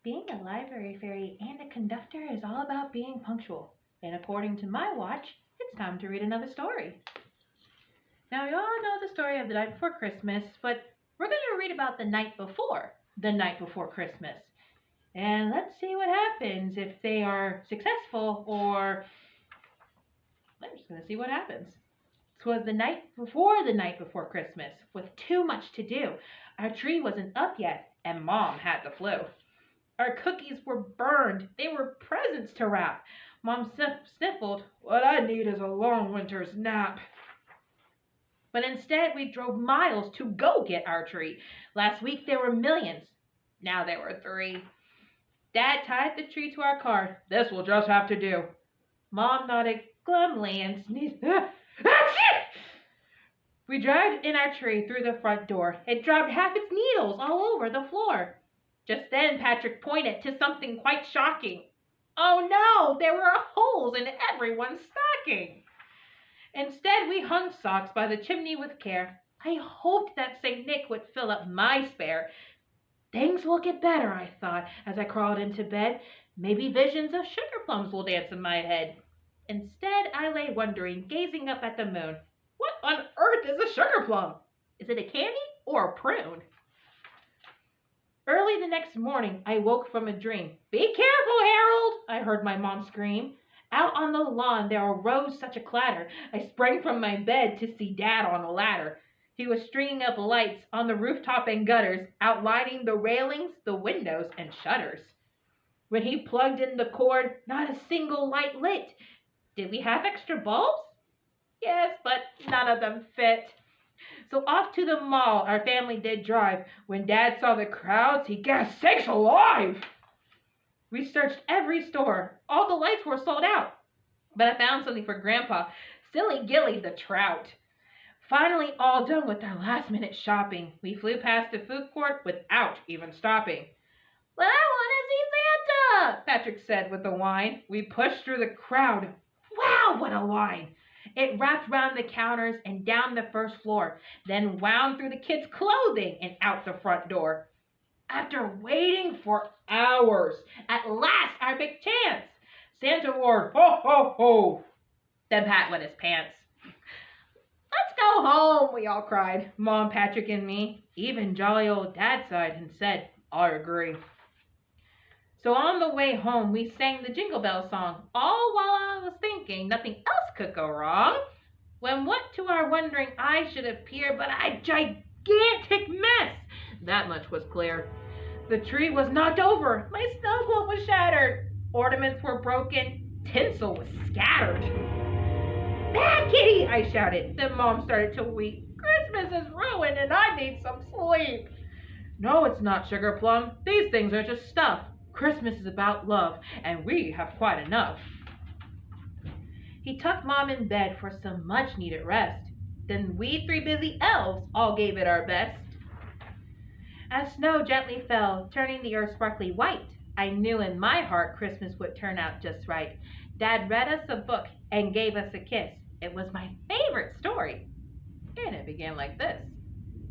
Being a library fairy and a conductor is all about being punctual. And according to my watch, it's time to read another story. Now, you all know the story of the night before Christmas, but we're going to read about the night before Christmas. And let's see what happens if they are successful or I'm just going to see what happens. 'Twas the night before Christmas, with too much to do. Our tree wasn't up yet, and Mom had the flu. Our cookies were burned. They were presents to wrap. Mom sniffled, "What I need is a long winter's nap." But instead, we drove miles to go get our tree. Last week, there were millions. Now there were 3. Dad tied the tree to our car. "This will just have to do." Mom nodded glumly and sneezed. We dragged in our tree through the front door. It dropped half its needles all over the floor. Just then, Patrick pointed to something quite shocking. Oh no, there were holes in everyone's stocking. Instead, we hung socks by the chimney with care. I hoped that St. Nick would fill up my spare. Things will get better, I thought, as I crawled into bed. Maybe visions of sugar plums will dance in my head. Instead, I lay wondering, gazing up at the moon. What on earth is a sugar plum? Is it a candy or a prune? Early the next morning, I woke from a dream. "Be careful, Harold," I heard my mom scream. Out on the lawn, there arose such a clatter. I sprang from my bed to see Dad on a ladder. He was stringing up lights on the rooftop and gutters, outlining the railings, the windows, and shutters. When he plugged in the cord, not a single light lit. Did we have extra bulbs? Yes, but none of them fit. So off to the mall our family did drive. When Dad saw the crowds, he gasped, "Sakes alive!" We searched every store. All the lights were sold out. But I found something for Grandpa, Silly Gilly the trout. Finally, all done with our last-minute shopping, we flew past the food court without even stopping. "But I want to see Santa," Patrick said with a whine. We pushed through the crowd. Wow, what a line! It wrapped round the counters and down the first floor, then wound through the kids' clothing and out the front door. After waiting for hours, at last our big chance. Santa roared, "Ho, ho, ho!" Then Pat wet his pants. "Let's go home," we all cried, Mom, Patrick, and me. Even jolly old Dad sighed and said, "I agree." So on the way home, we sang the Jingle Bell song, all while I was thinking nothing else could go wrong, when what to our wondering eyes should appear but a gigantic mess. That much was clear. The tree was knocked over. My snow globe was shattered. Ornaments were broken. Tinsel was scattered. "Bad kitty!" I shouted. Then Mom started to weep. "Christmas is ruined and I need some sleep." "No, it's not, Sugar Plum. These things are just stuff. Christmas is about love, and we have quite enough." He tucked Mom in bed for some much-needed rest. Then we 3 busy elves all gave it our best. As snow gently fell, turning the earth sparkly white, I knew in my heart Christmas would turn out just right. Dad read us a book and gave us a kiss. It was my favorite story. And it began like this.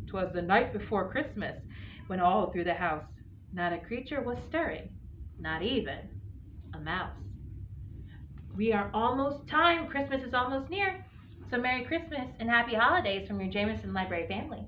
"'Twas the night before Christmas, when all through the house not a creature was stirring, not even a mouse." We are almost time. Christmas is almost near. So Merry Christmas and Happy Holidays from your Jamerson Library family.